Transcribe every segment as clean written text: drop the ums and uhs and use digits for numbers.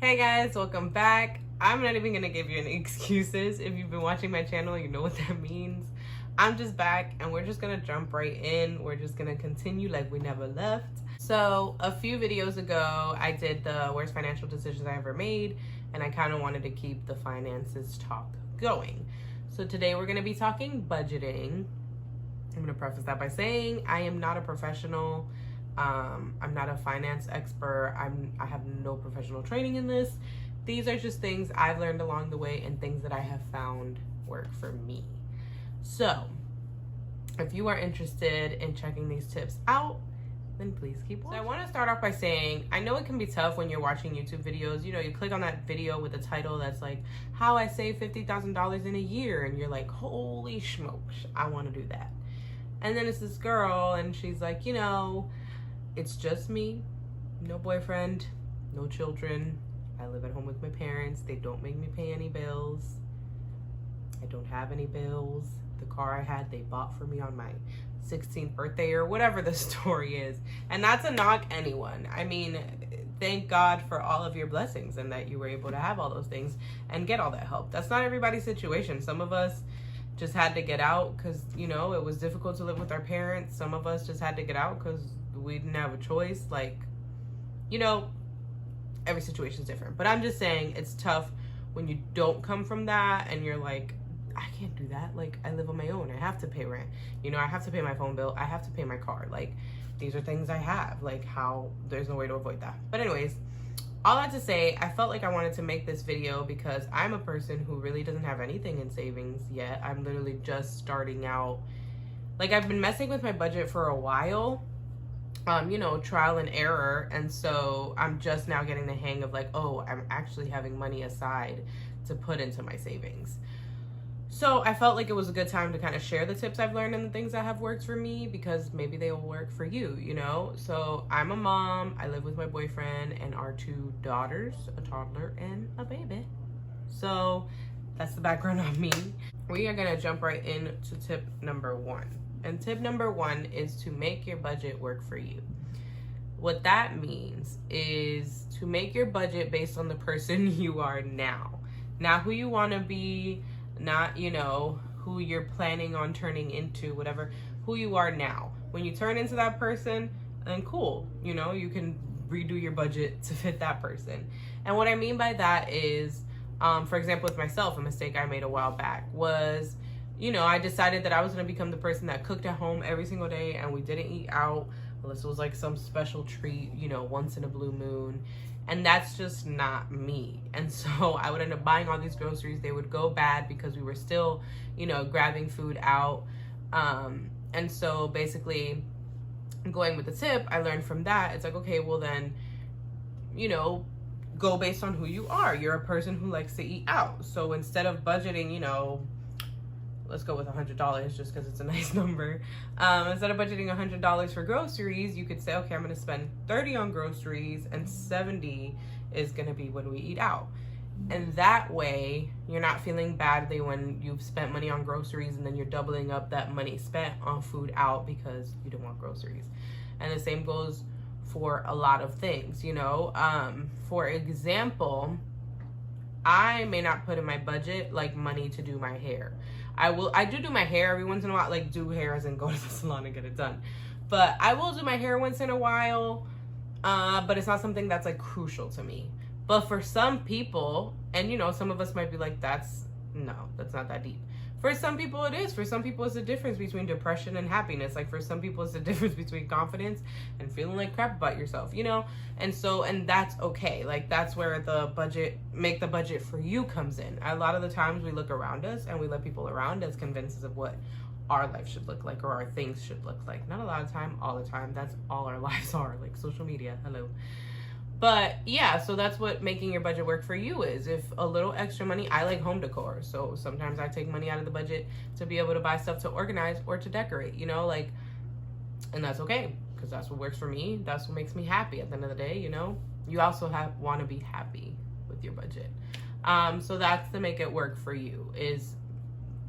Hey guys, welcome back. I'm not even gonna give you any excuses. If you've been watching my channel, you know what that means. I'm just back and we're just gonna jump right in. We're just gonna continue like we never left. So a few videos ago, I did the worst financial decisions I ever made, and I kind of wanted to keep the finances talk going. So today we're gonna be talking budgeting. I'm gonna preface that by saying I am not a professional. I'm not a finance expert. I have no professional training in this. These are just things I've learned along the way and things that I have found work for me. So if you are interested in checking these tips out, then please keep watching. So I want to start off by saying, I know it can be tough when you're watching YouTube videos. You know, you click on that video with a title that's like, how I save $50,000 in a year. And you're like, holy smokes, I want to do that. And then it's this girl and she's like, you know, it's just me, no boyfriend, no children. I live at home with my parents. They don't make me pay any bills. I don't have any bills. The car I had, they bought for me on my 16th birthday or whatever the story is. And not to knock anyone. I mean, thank God for all of your blessings and that you were able to have all those things and get all that help. That's not everybody's situation. Some of us just had to get out because, you know, it was difficult to live with our parents. Some of us just had to get out because we didn't have a choice. Like, you know, every situation is different. But I'm just saying it's tough when you don't come from that and you're like, I can't do that. Like, I live on my own. I have to pay rent. You know, I have to pay my phone bill. I have to pay my car. Like, these are things I have. Like, how there's no way to avoid that. But anyways, all that to say, I felt like I wanted to make this video because I'm a person who really doesn't have anything in savings yet. I'm literally just starting out. Like, I've been messing with my budget for a while. You know, trial and error. And so I'm just now getting the hang of like, oh, I'm actually having money aside to put into my savings. So I felt like it was a good time to kind of share the tips I've learned and the things that have worked for me because maybe they will work for you, you know? So I'm a mom. I live with my boyfriend and our 2 daughters, a toddler and a baby. So that's the background on me. We are going to jump right into tip number 1. And tip number 1 is to make your budget work for you. What that means is to make your budget based on the person you are now. Not who you want to be, not, you know, who you're planning on turning into, whatever, who you are now. When you turn into that person, then cool, you know, you can redo your budget to fit that person. And what I mean by that is, for example, with myself, a mistake I made a while back was, you know, I decided that I was going to become the person that cooked at home every single day and we didn't eat out unless it was like some special treat, you know, once in a blue moon. And that's just not me. And so I would end up buying all these groceries. They would go bad because we were still, you know, grabbing food out. And so basically going with the tip, I learned from that. It's like, okay, well then, you know, go based on who you are. You're a person who likes to eat out. So instead of budgeting, you know, let's go with $100 just because it's a nice number. Instead of budgeting $100 for groceries, you could say, okay, I'm going to spend $30 on groceries and $70 is going to be when we eat out. And that way, you're not feeling badly when you've spent money on groceries and then you're doubling up that money spent on food out because you don't want groceries. And the same goes for a lot of things, you know. For example, I may not put in my budget like money to do my hair. I do my hair every once in a while, like do hair as in go to the salon and get it done. But I will do my hair once in a while, but it's not something that's like crucial to me. But for some people, and you know, some of us might be like, that's not that deep. For some people it is. For some people it's the difference between depression and happiness. Like for some people it's the difference between confidence and feeling like crap about yourself, you know? And that's okay. Like that's where the budget, make the budget for you comes in. A lot of the times we look around us and we let people around us convince us of what our life should look like or our things should look like. Not a lot of time, all the time. That's all our lives are, like social media, hello. But yeah, so that's what making your budget work for you is. If a little extra money, I like home decor. So sometimes I take money out of the budget to be able to buy stuff to organize or to decorate, you know, like, and that's okay because that's what works for me. That's what makes me happy at the end of the day, you know. You also want to be happy with your budget. So that's to make it work for you is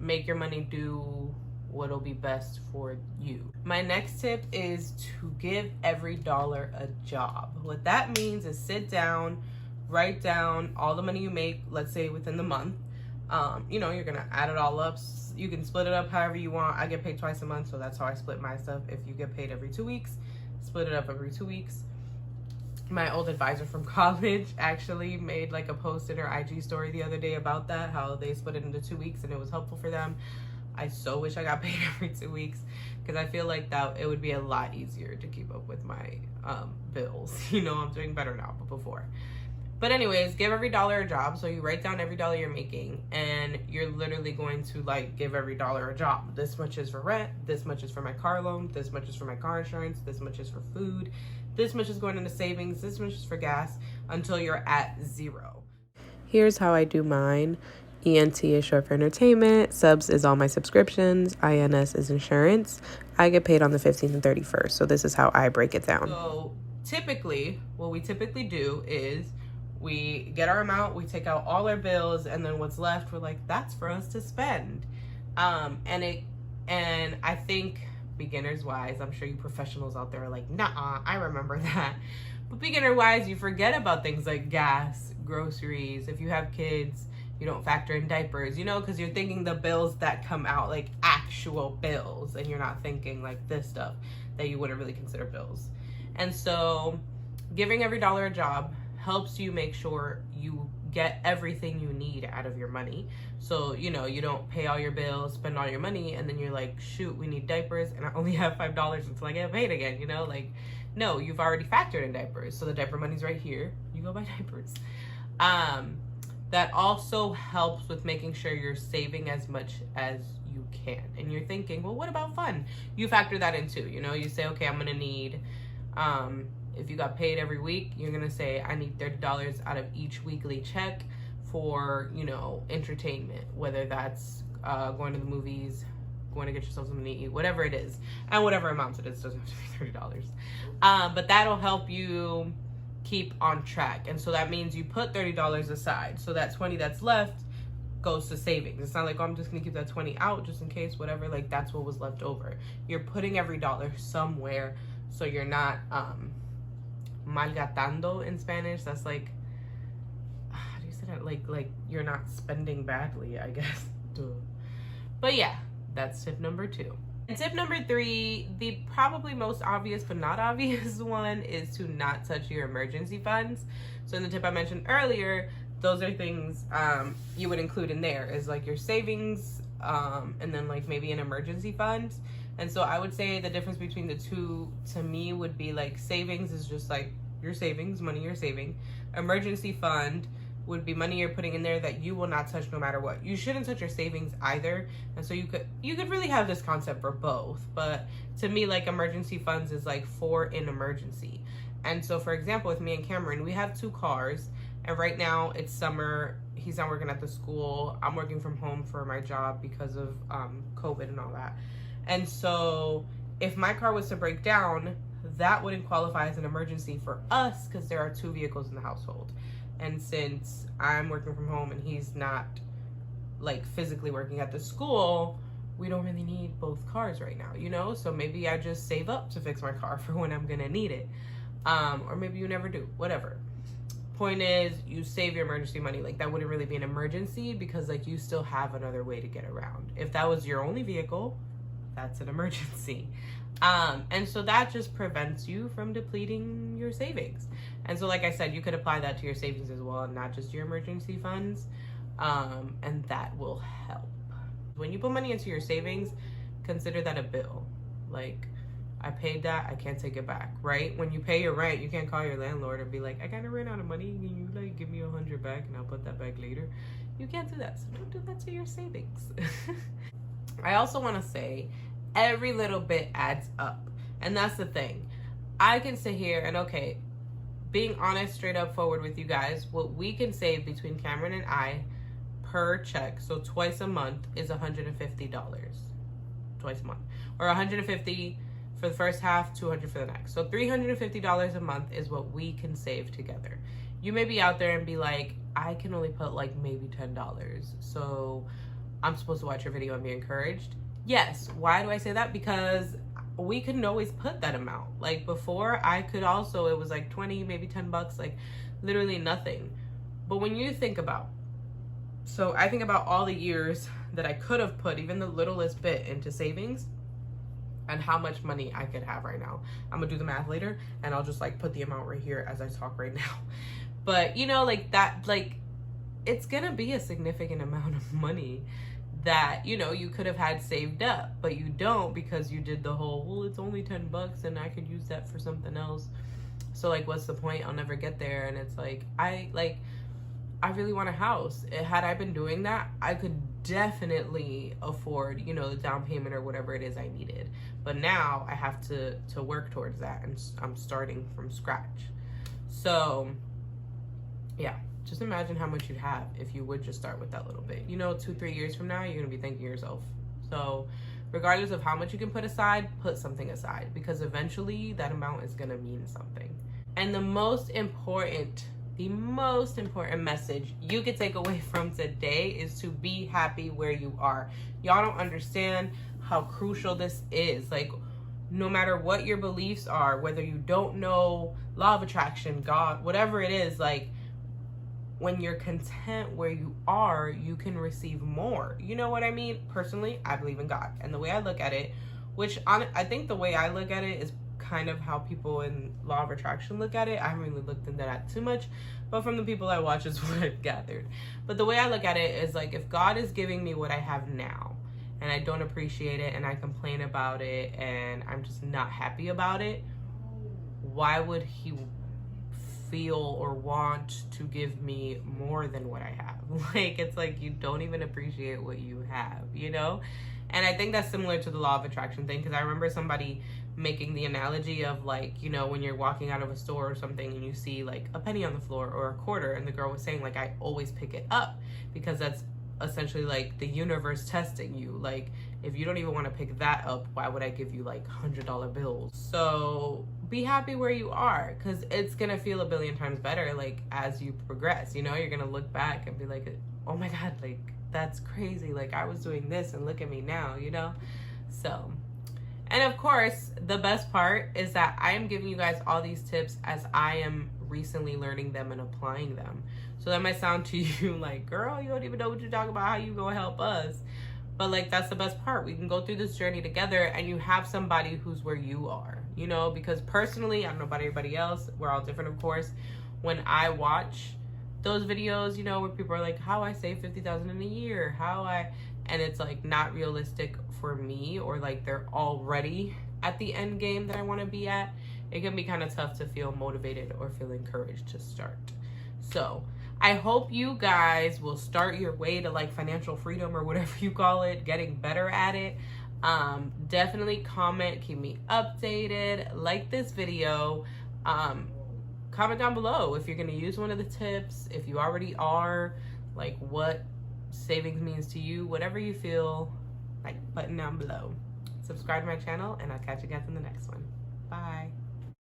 make your money do what'll be best for you. My next tip is to give every dollar a job. What that means is sit down, write down all the money you make, let's say within the month. You know, you're gonna add it all up. You can split it up however you want. I get paid twice a month, so that's how I split my stuff. If you get paid every 2 weeks, split it up every 2 weeks. My old advisor from college actually made like a post in her IG story the other day about that, how they split it into 2 weeks and it was helpful for them. I so wish I got paid every 2 weeks, because I feel like that it would be a lot easier to keep up with my bills. You know, I'm doing better now, but before. But anyways, give every dollar a job. So you write down every dollar you're making, and you're literally going to like give every dollar a job. This much is for rent, this much is for my car loan, this much is for my car insurance, this much is for food, this much is going into savings, this much is for gas, until you're at zero. Here's how I do mine. ENT is short for entertainment, subs is all my subscriptions, INS is insurance. I get paid on the 15th and 31st. So this is how I break it down. So typically, what we typically do is we get our amount, we take out all our bills, and then what's left, we're like, that's for us to spend. And I think beginners wise, I'm sure you professionals out there are like, nah, I remember that. But beginner wise, you forget about things like gas, groceries. If you have kids, you don't factor in diapers, you know, because you're thinking the bills that come out, like actual bills, and you're not thinking like this stuff that you wouldn't really consider bills. And so giving every dollar a job helps you make sure you get everything you need out of your money. So, you know, you don't pay all your bills, spend all your money, and then you're like, shoot, we need diapers, and I only have $5 until I get paid again, you know? Like, no, you've already factored in diapers. So the diaper money's right here. You go buy diapers. That also helps with making sure you're saving as much as you can. And you're thinking, well, what about fun? You factor that in too. You know, you say, okay, I'm gonna need, if you got paid every week, you're gonna say, I need $30 out of each weekly check for, you know, entertainment, whether that's going to the movies, going to get yourself something to eat, whatever it is, and whatever amounts it is, doesn't have to be $30. But that'll help you keep on track. And so that means you put $30 aside, so that 20 that's left goes to savings. It's not like, oh, I'm just gonna keep that 20 out just in case, whatever. Like, that's what was left over. You're putting every dollar somewhere, so you're not malgatando in Spanish. That's like, how do you say that? Like you're not spending badly, I guess. Duh. But yeah, that's tip number 2. And tip number 3, the probably most obvious but not obvious one, is to not touch your emergency funds. So in the tip I mentioned earlier, those are things you would include in there, is like your savings, and then like maybe an emergency fund. And so I would say the difference between the two to me would be like, savings is just like your savings, money you're saving. Emergency fund would be money you're putting in there that you will not touch no matter what. You shouldn't touch your savings either. And so you could really have this concept for both. But to me, like, emergency funds is like for an emergency. And so, for example, with me and Cameron, we have 2 cars. And right now it's summer. He's not working at the school. I'm working from home for my job because of COVID and all that. And so if my car was to break down, that wouldn't qualify as an emergency for us because there are 2 vehicles in the household. And since I'm working from home and he's not like physically working at the school, we don't really need both cars right now, you know? So maybe I just save up to fix my car for when I'm gonna need it. Or maybe you never do, whatever. Point is, you save your emergency money. Like, that wouldn't really be an emergency because like you still have another way to get around. If that was your only vehicle, that's an emergency. And so that just prevents you from depleting your savings. And so, like I said, you could apply that to your savings as well, and not just your emergency funds. And that will help. When you put money into your savings, consider that a bill. Like, I paid that, I can't take it back, right? When you pay your rent, you can't call your landlord and be like, I kind of ran out of money, can you like give me $100 back and I'll put that back later? You can't do that, so don't do that to your savings. I also want to say, every little bit adds up. And that's the thing. I can sit here and, okay, being honest, straight up forward with you guys, what we can save between Cameron and I per check, so twice a month, is $150. Twice a month. Or $150 for the first half, $200 for the next. So $350 a month is what we can save together. You may be out there and be like, I can only put like maybe $10. So I'm supposed to watch your video and be encouraged. Yes. Why do I say that? Because we couldn't always put that amount. Like before, I could also, it was like 20, maybe $10, like literally nothing. But when you think about, so I think about all the years that I could have put even the littlest bit into savings and how much money I could have right now. I'm gonna do the math later and I'll just like put the amount right here as I talk right now. But you know, like that, like it's gonna be a significant amount of money that, you know, you could have had saved up, but you don't because you did the whole, well, it's only $10 and I could use that for something else. So like, what's the point? I'll never get there. And it's like, I really want a house. Had I been doing that, I could definitely afford, you know, the down payment or whatever it is I needed. But now I have to work towards that, and I'm starting from scratch. So yeah, just imagine how much you'd have if you would just start with that little bit. You know, 2-3 years from now, you're gonna be thanking yourself. So regardless of how much you can put aside, put something aside, because eventually that amount is gonna mean something. And the most important message you could take away from today is to be happy where you are. Y'all don't understand how crucial this is. Like, no matter what your beliefs are, whether you don't know law of attraction, God, whatever it is, like, when you're content where you are, you can receive more. You know what I mean? Personally, I believe in God. And the way I look at it, I think the way I look at it is kind of how people in law of attraction look at it. I haven't really looked into that too much, but from the people I watch is what I've gathered. But the way I look at it is like, if God is giving me what I have now and I don't appreciate it and I complain about it and I'm just not happy about it, why would he feel or want to give me more than what I have? Like, it's like you don't even appreciate what you have, you know? And I think that's similar to the law of attraction thing, because I remember somebody making the analogy of, like, you know, when you're walking out of a store or something and you see like a penny on the floor or a quarter, and the girl was saying, like, I always pick it up because that's essentially like the universe testing you. Like, if you don't even want to pick that up, why would I give you like $100 bills? So be happy where you are, because it's gonna feel a billion times better like as you progress. You know, you're gonna look back and be like, oh my God, like that's crazy, like I was doing this and look at me now, you know? So, and of course the best part is that I am giving you guys all these tips as I am recently learning them and applying them. So that might sound to you like, girl, you don't even know what you're talking about, how you gonna help us? But like, that's the best part. We can go through this journey together and you have somebody who's where you are, you know? Because personally, I don't know about everybody else, we're all different, of course. When I watch those videos, you know, where people are like, how I save $50,000 in a year, and it's like not realistic for me, or like they're already at the end game that I want to be at, it can be kind of tough to feel motivated or feel encouraged to start. So I hope you guys will start your way to like financial freedom or whatever you call it, getting better at it. Definitely comment, keep me updated, like this video, comment down below if you're going to use one of the tips, if you already are, like what savings means to you, whatever you feel like, button down below. Subscribe to my channel and I'll catch you guys in the next one. Bye.